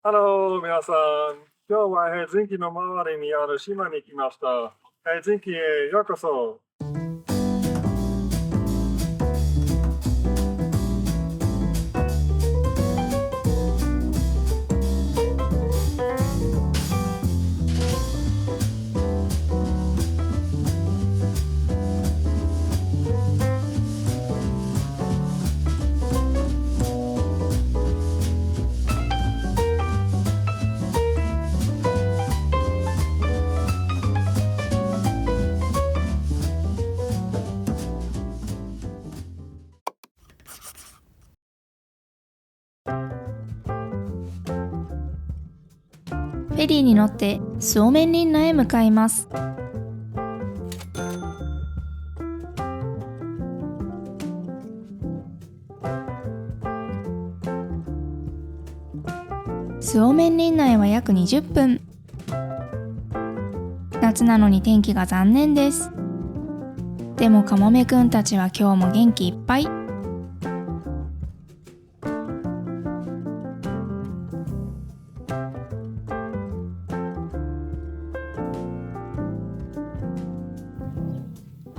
ハロー、皆さん。今日はヘルシンキの周りにある島に来ました。ヘルシンキへようこそ。フェリーに乗ってスオメンリンナへ向かいます。スオメンリンナへは約20分。夏なのに天気が残念です。でもカモメくんたちは今日も元気いっぱい。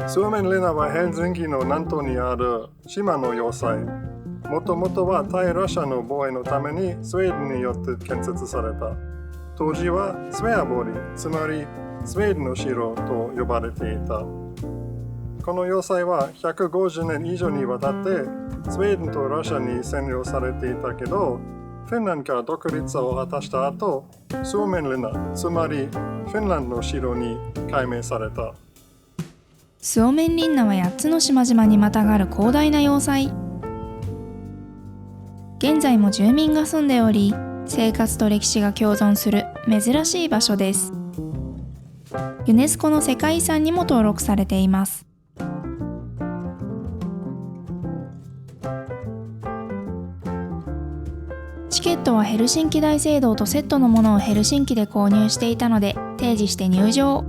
スウメンリナはヘルシンキの南東にある島の要塞。もともとは対ロシアの防衛のためにスウェーデンによって建設された。当時はスウェアボリ、つまりスウェーデンの城と呼ばれていた。この要塞は150年以上にわたってスウェーデンとロシアに占領されていたけど、フィンランドから独立を果たした後、スウメンリナ、つまりフィンランドの城に改名された。スオメンリンナは8つの島々にまたがる広大な要塞。現在も住民が住んでおり、生活と歴史が共存する珍しい場所です。ユネスコの世界遺産にも登録されています。チケットはヘルシンキ大聖堂とセットのものをヘルシンキで購入していたので提示して入場。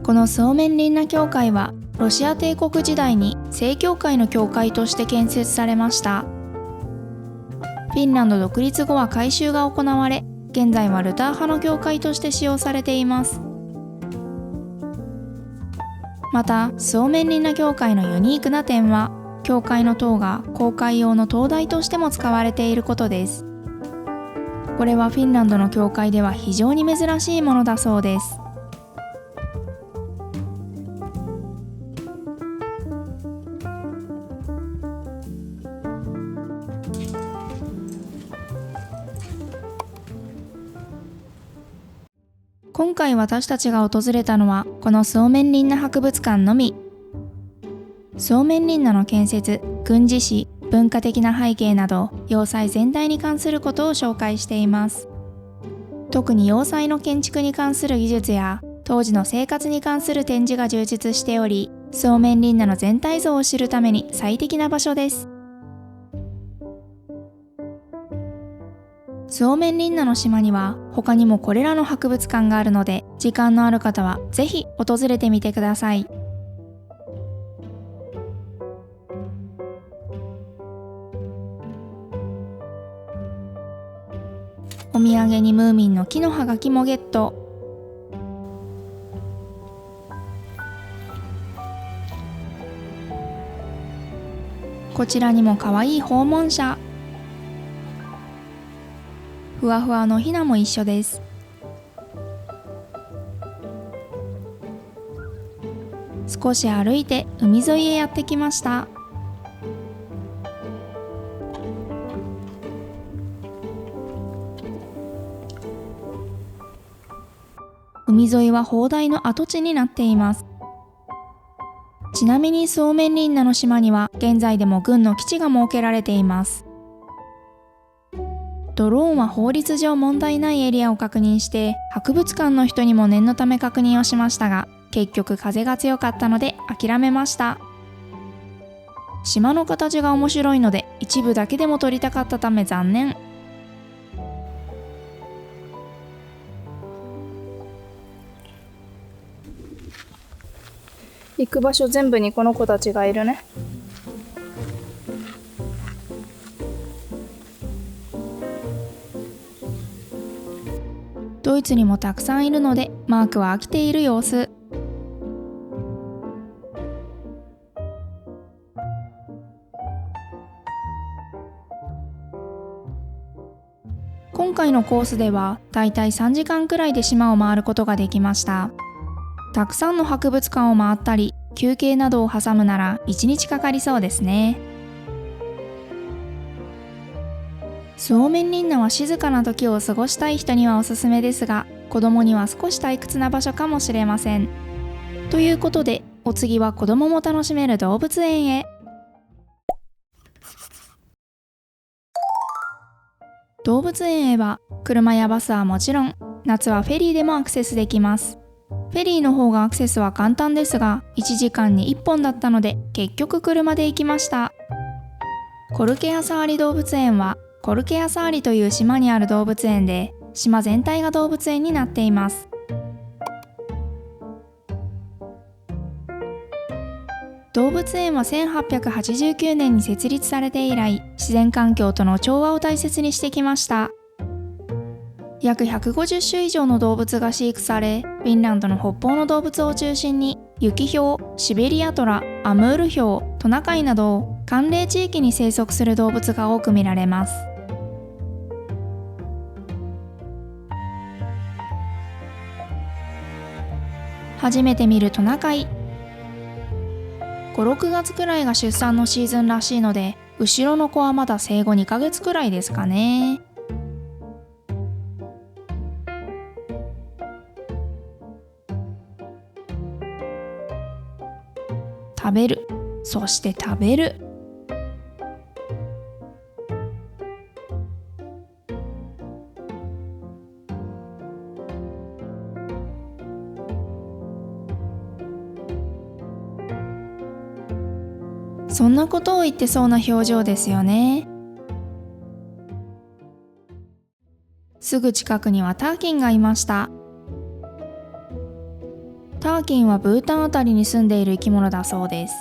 このスオメンリンナ教会はロシア帝国時代に正教会の教会として建設されました。フィンランド独立後は改修が行われ、現在はルター派の教会として使用されています。また、スオメンリンナ教会のユニークな点は、教会の塔が公開用の灯台としても使われていることです。これはフィンランドの教会では非常に珍しいものだそうです。今回私たちが訪れたのはこのスオメンリンナ博物館のみ。スオメンリンナの建設、軍事史、文化的な背景など要塞全体に関することを紹介しています。特に要塞の建築に関する技術や当時の生活に関する展示が充実しており、スオメンリンナの全体像を知るために最適な場所です。スオメンリンナの島には他にもこれらの博物館があるので、時間のある方はぜひ訪れてみてください。お土産にムーミンの木の葉書もゲット。こちらにもかわいい訪問者。ふわふわのひなも一緒です。少し歩いて海沿いへやってきました。海沿いは砲台の跡地になっています。ちなみにスオメンリンナの島には現在でも軍の基地が設けられています。ドローンは法律上問題ないエリアを確認して博物館の人にも念のため確認をしましたが、結局風が強かったので諦めました。島の形が面白いので一部だけでも撮りたかったため残念。行く場所全部にこの子たちがいるね。ドイツにもたくさんいるのでマークは飽きている様子。今回のコースではだいたい3時間くらいで島を回ることができました。たくさんの博物館を回ったり休憩などを挟むなら1日かかりそうですね。スオーメンリンナは静かな時を過ごしたい人にはおすすめですが、子供には少し退屈な場所かもしれません。ということで、お次は子供も楽しめる動物園へ。動物園へは車やバスはもちろん、夏はフェリーでもアクセスできます。フェリーの方がアクセスは簡単ですが、1時間に1本だったので結局車で行きました。コルケアサーリ動物園はコルケアサーリという島にある動物園で、島全体が動物園になっています。動物園は1889年に設立されて以来、自然環境との調和を大切にしてきました。約150種以上の動物が飼育され、フィンランドの北方の動物を中心に、ユキヒョウ、シベリアトラ、アムールヒョウ、トナカイなど、寒冷地域に生息する動物が多く見られます。初めて見るトナカイ。5、6月くらいが出産のシーズンらしいので、後ろの子はまだ生後2ヶ月くらいですかね。食べる、そして食べる。そんなことを言ってそうな表情ですよね。すぐ近くにはターキンがいました。ターキンはブータンあたりに住んでいる生き物だそうです。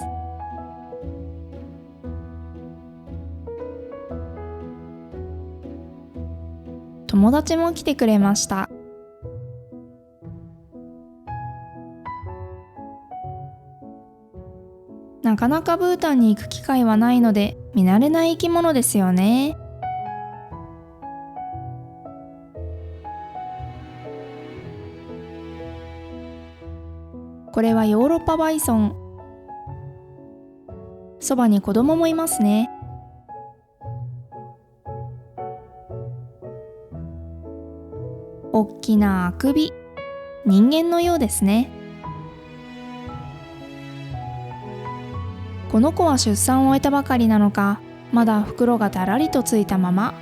友達も来てくれました。なかなかブータンに行く機会はないので、見慣れない生き物ですよね。これはヨーロッパバイソン。そばに子供もいますね。おっきなあくび。人間のようですね。この子は出産を終えたばかりなのか、まだ袋がだらりとついたまま。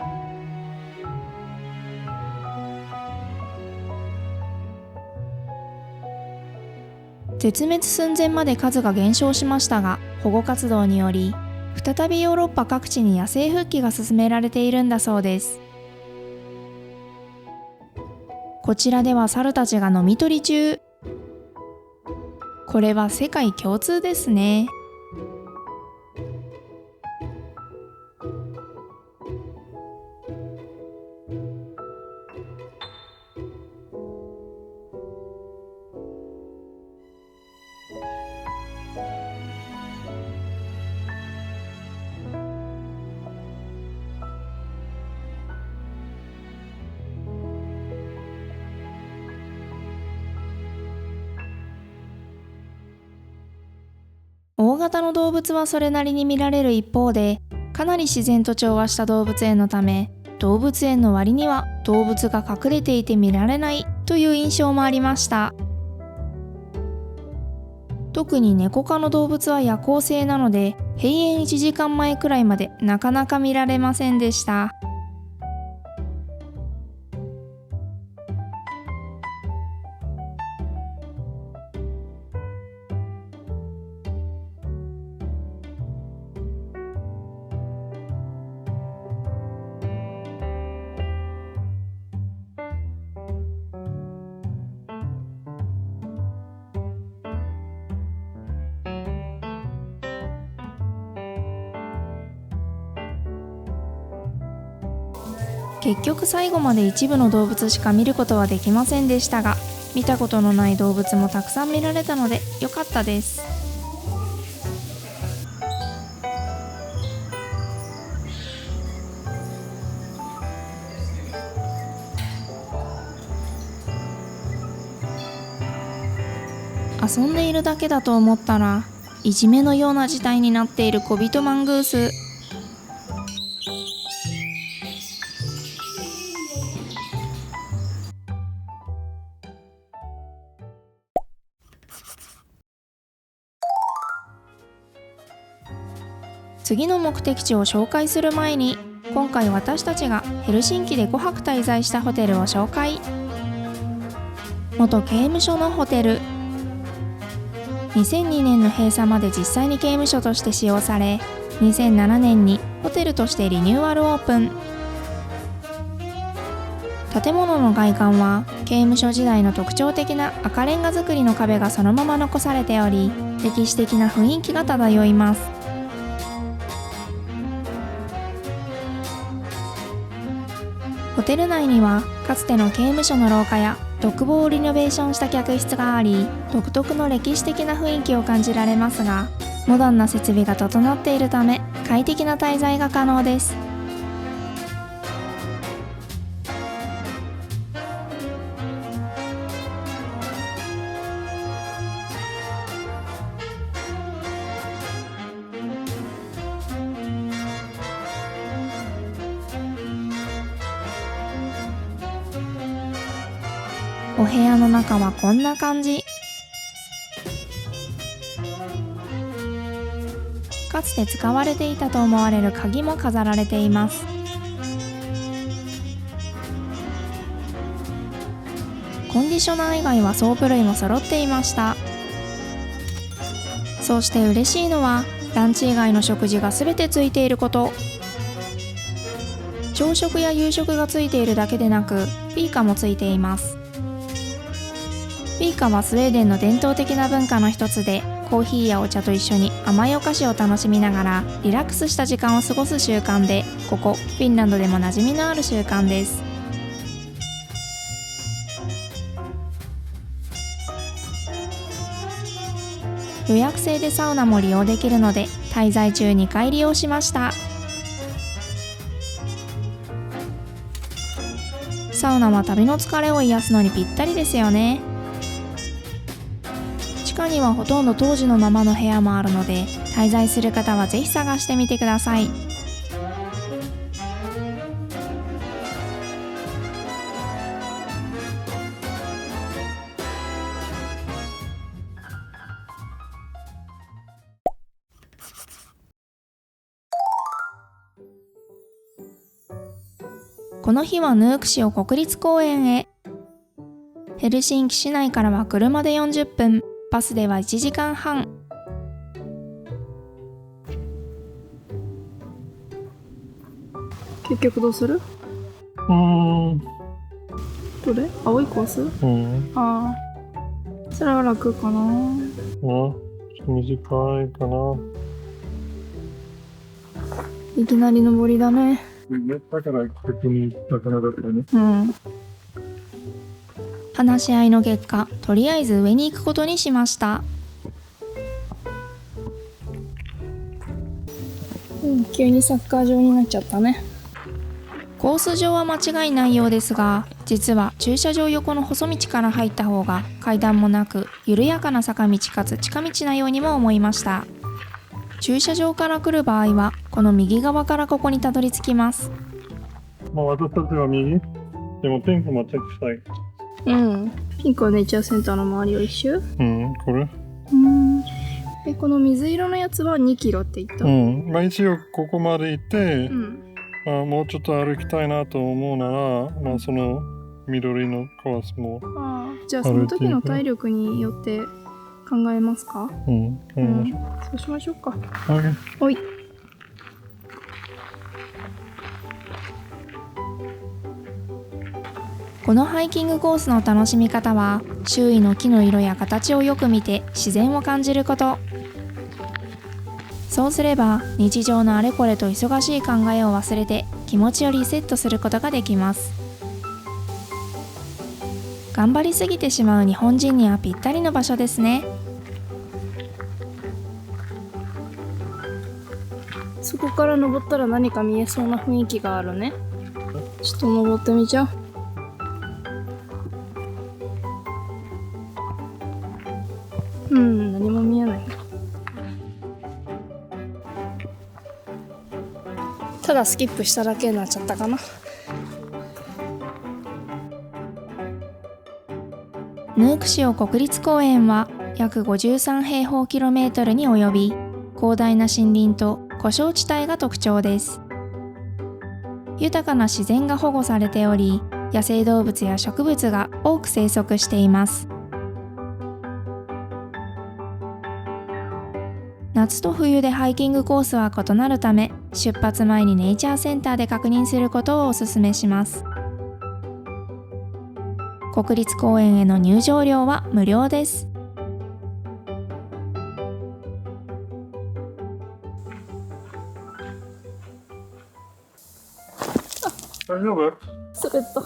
絶滅寸前まで数が減少しましたが、保護活動により、再びヨーロッパ各地に野生復帰が進められているんだそうです。こちらでは猿たちが飲み取り中。これは世界共通ですね。大型の動物はそれなりに見られる一方で、かなり自然と調和した動物園のため、動物園の割には動物が隠れていて見られないという印象もありました。特にネコ科の動物は夜行性なので、閉園1時間前くらいまでなかなか見られませんでした。結局最後まで一部の動物しか見ることはできませんでしたが、見たことのない動物もたくさん見られたので良かったです。遊んでいるだけだと思ったら、いじめのような事態になっているコビトマングース。次の目的地を紹介する前に、今回私たちがヘルシンキで5泊滞在したホテルを紹介。元刑務所のホテル。2002年の閉鎖まで実際に刑務所として使用され、2007年にホテルとしてリニューアルオープン。建物の外観は刑務所時代の特徴的な赤レンガ造りの壁がそのまま残されており、歴史的な雰囲気が漂います。ホテル内にはかつての刑務所の廊下や独房をリノベーションした客室があり、独特の歴史的な雰囲気を感じられますが、モダンな設備が整っているため快適な滞在が可能です。お部屋の中はこんな感じ。かつて使われていたと思われる鍵も飾られています。コンディショナー以外はソープ類も揃っていました。そして嬉しいのはランチ以外の食事がすべてついていること。朝食や夕食がついているだけでなく、フィーカもついています。フィーカはスウェーデンの伝統的な文化の一つで、コーヒーやお茶と一緒に甘いお菓子を楽しみながらリラックスした時間を過ごす習慣で、ここフィンランドでも馴染みのある習慣です。予約制でサウナも利用できるので、滞在中2回利用しました。サウナは旅の疲れを癒すのにぴったりですよね。地下にはほとんど当時のままの部屋もあるので、滞在する方はぜひ探してみてください。この日はヌークシオ国立公園へ。ヘルシンキ市内からは車で40分、バスでは1時間半。結局どうする？どれ？青いコース？ああ、それは楽かな。ちょっと短いかな。いきなり登りだね。だから逆になかなかだね。話し合いの結果、とりあえず上に行くことにしました。急にサッカー場になっちゃったね。コース上は間違いないようですが、実は駐車場横の細道から入った方が階段もなく、緩やかな坂道かつ近道なようにも思いました。駐車場から来る場合は、この右側からここにたどり着きます。私たちは右。でもピンクもチェックしたい。ピンクはネイチャーセンターの周りを一周？これ？この水色のやつは2キロって言った？一応ここまで行って、もうちょっと歩きたいなと思うなら、その緑のコースも。じゃあその時の体力によって考えますか？考えましょう。そうしましょうか。はい。このハイキングコースの楽しみ方は、周囲の木の色や形をよく見て自然を感じること。そうすれば日常のあれこれと忙しい考えを忘れて気持ちをリセットすることができます。頑張りすぎてしまう日本人にはぴったりの場所ですね。そこから登ったら何か見えそうな雰囲気があるね。ちょっと登ってみちゃう。何も見えない。ただスキップしただけになっちゃったかな。ヌークシオ国立公園は約53平方キロメートルに及び、広大な森林と湖沼地帯が特徴です。豊かな自然が保護されており、野生動物や植物が多く生息しています。夏と冬でハイキングコースは異なるため、出発前にネイチャーセンターで確認することをお勧めします。国立公園への入場料は無料です。大丈夫？スレッド。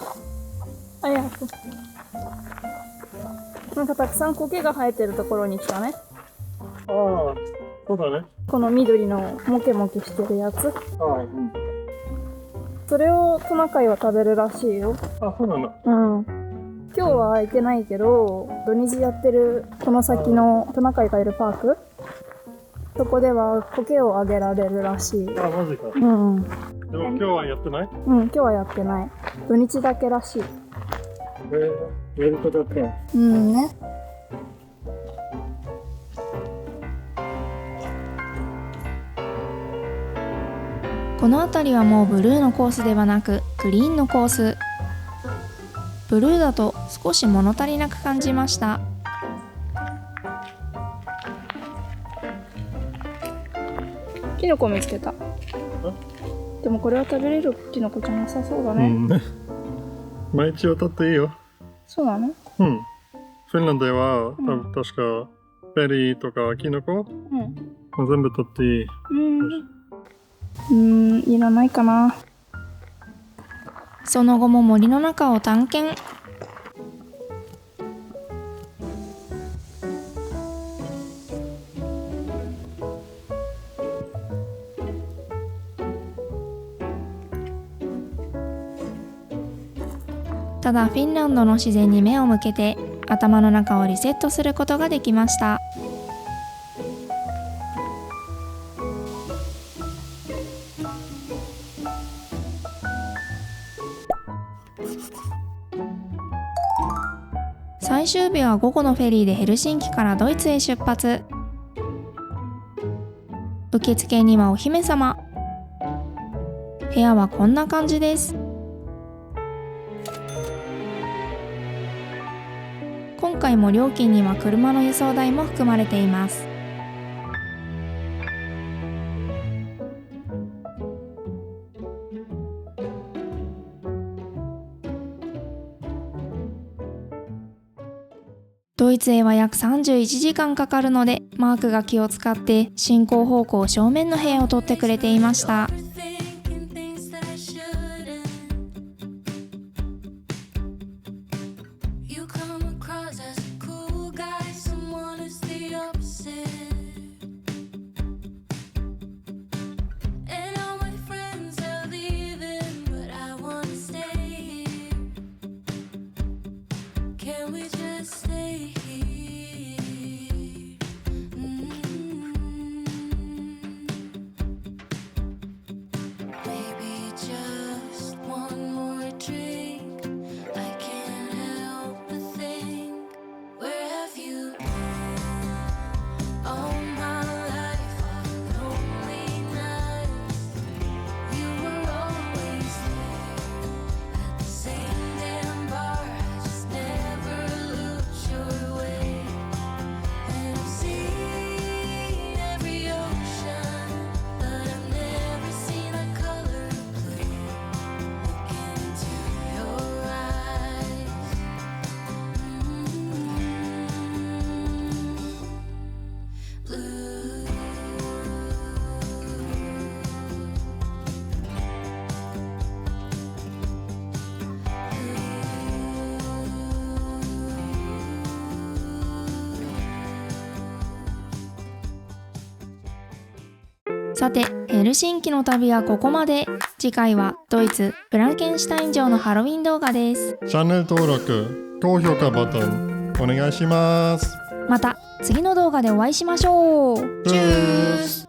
なんかたくさん苔が生えてるところに来たね。ああ、そうだね。この緑のモケモケしてるやつ。それをトナカイは食べるらしいよ。あ、そうなんだ。今日は行けないけど、土日やってるこの先のトナカイがいるパーク、そこでは苔をあげられるらしい。あ、マジか。でも今日はやってない？今日はやってない。土日だけらしい。やることだった。ね。この辺りはもうブルーのコースではなくグリーンのコース。ブルーだと少し物足りなく感じました。キノコ見つけた。でもこれは食べれるキノコじゃなさそうだね。まあ一応取っていいよ。そうなの？フィンランドでは、確かベリーとかキノコ、全部取っていい。いらないかな。その後も森の中を探検。ただフィンランドの自然に目を向けて頭の中をリセットすることができました。最終日は午後のフェリーでヘルシンキからドイツへ出発。受付にはお姫様。部屋はこんな感じです。今回も料金には車の輸送代も含まれています。ドイツへは約31時間かかるので、マークが気を使って進行方向正面の部屋を取ってくれていました。さて、ヘルシンキの旅はここまで。次回はドイツフランケンシュタイン城のハロウィン動画です。チャンネル登録、高評価ボタンお願いします。また次の動画でお会いしましょう。チュース。